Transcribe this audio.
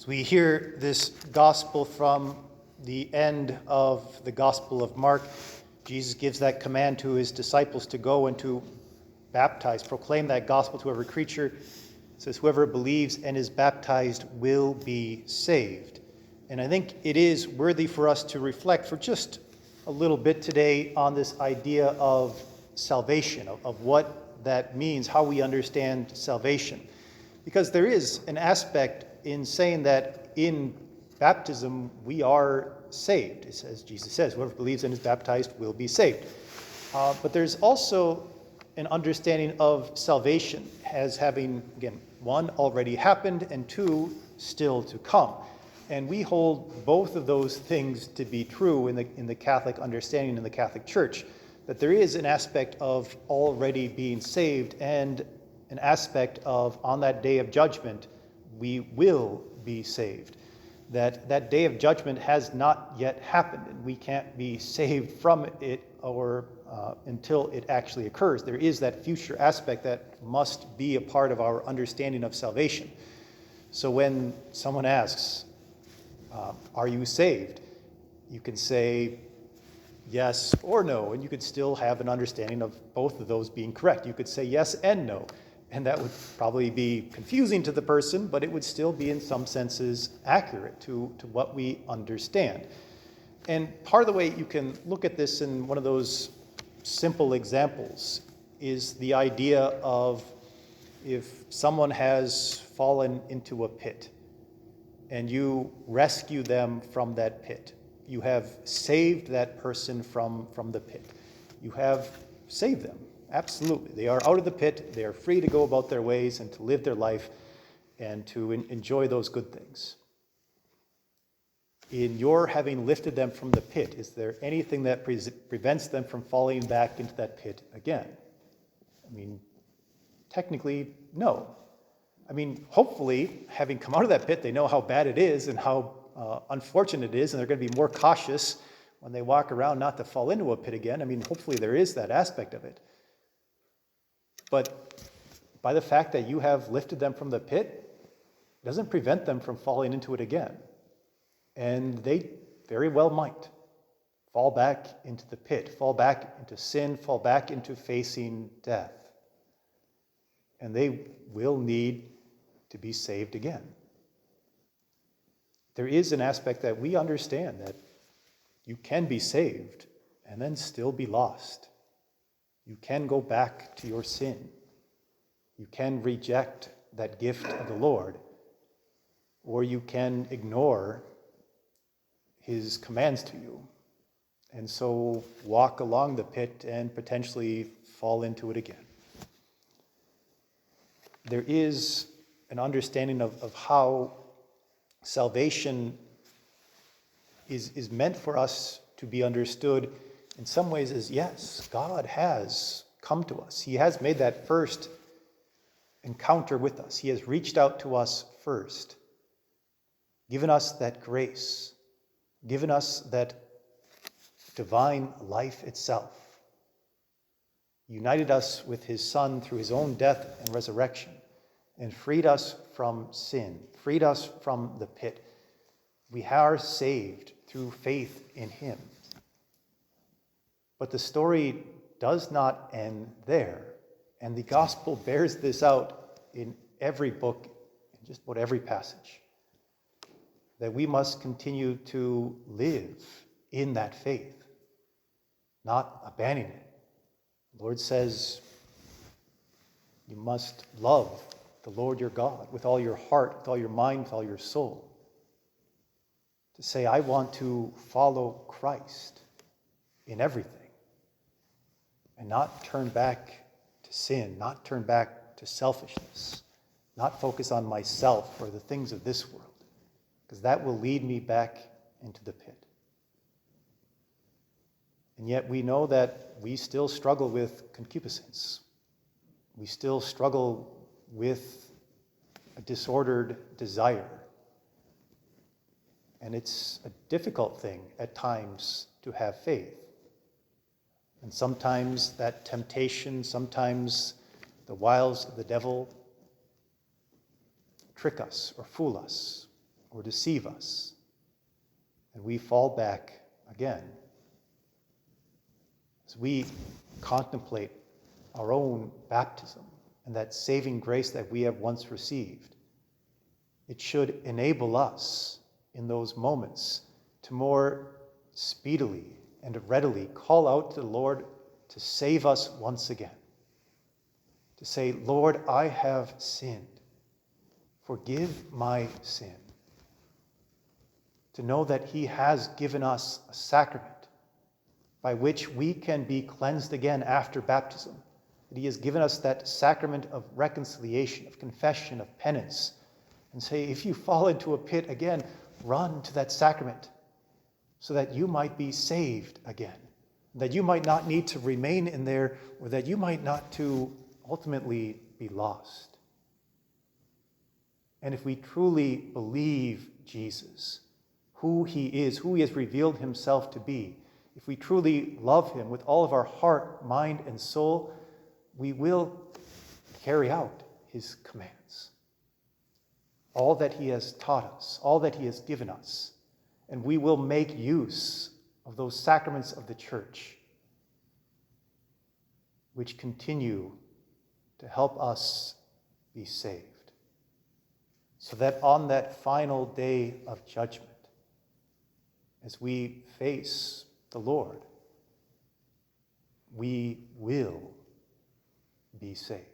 As we hear this gospel from the end of the Gospel of Mark, Jesus gives that command to his disciples to go and to baptize, proclaim that gospel to every creature. It says, whoever believes and is baptized will be saved. And I think it is worthy for us to reflect for just a little bit today on this idea of salvation, of what that means, how we understand salvation. Because there is an aspect in saying that in baptism we are saved. It says, Jesus says, whoever believes and is baptized will be saved. But there's also an understanding of salvation as having, again, one, already happened, and two, still to come. And we hold both of those things to be true in the Catholic understanding in the Catholic Church, that there is an aspect of already being saved and an aspect of, on that day of judgment, we will be saved. That day of judgment has not yet happened, and we can't be saved from it or until it actually occurs. There is that future aspect that must be a part of our understanding of salvation. So when someone asks, are you saved? You can say yes or no, and you could still have an understanding of both of those being correct. You could say yes and no. And that would probably be confusing to the person, but it would still be in some senses accurate to what we understand. And part of the way you can look at this in one of those simple examples is the idea of if someone has fallen into a pit and you rescue them from that pit, you have saved that person from the pit. You have saved them. Absolutely. They are out of the pit. They are free to go about their ways and to live their life and to enjoy those good things. In your having lifted them from the pit, is there anything that prevents them from falling back into that pit again? I mean, technically, no. I mean, hopefully, having come out of that pit, they know how bad it is and how unfortunate it is, and they're going to be more cautious when they walk around not to fall into a pit again. I mean, hopefully there is that aspect of it. But by the fact that you have lifted them from the pit, it doesn't prevent them from falling into it again. And they very well might fall back into the pit, fall back into sin, fall back into facing death. And they will need to be saved again. There is an aspect that we understand that you can be saved and then still be lost. You can go back to your sin. You can reject that gift of the Lord, or you can ignore his commands to you, and so walk along the pit and potentially fall into it again. There is an understanding of how salvation is meant for us to be understood in some ways as, yes, God has come to us. He has made that first encounter with us. He has reached out to us first, given us that grace, given us that divine life itself, united us with his Son through his own death and resurrection, and freed us from sin, freed us from the pit. We are saved through faith in him. But the story does not end there. And the gospel bears this out in every book, in just about every passage. That we must continue to live in that faith, not abandon it. The Lord says, you must love the Lord your God with all your heart, with all your mind, with all your soul. To say, I want to follow Christ in everything. And not turn back to sin, not turn back to selfishness, not focus on myself or the things of this world, because that will lead me back into the pit. And yet we know that we still struggle with concupiscence. We still struggle with a disordered desire. And it's a difficult thing at times to have faith. And sometimes that temptation, sometimes the wiles of the devil trick us or fool us, or deceive us, and we fall back again. As we contemplate our own baptism and that saving grace that we have once received, it should enable us in those moments to more speedily and readily call out to the Lord to save us once again. To say, Lord, I have sinned. Forgive my sin. To know that he has given us a sacrament by which we can be cleansed again after baptism. That he has given us that sacrament of reconciliation, of confession, of penance. And say, if you fall into a pit again, run to that sacrament so that you might be saved again. That you might not need to remain in there, or that you might not to ultimately be lost. And if we truly believe Jesus, who he is, who he has revealed himself to be, if we truly love him with all of our heart, mind, and soul, we will carry out his commands. All that he has taught us, all that he has given us, and we will make use of those sacraments of the church, which continue to help us be saved, so that on that final day of judgment, as we face the Lord, we will be saved.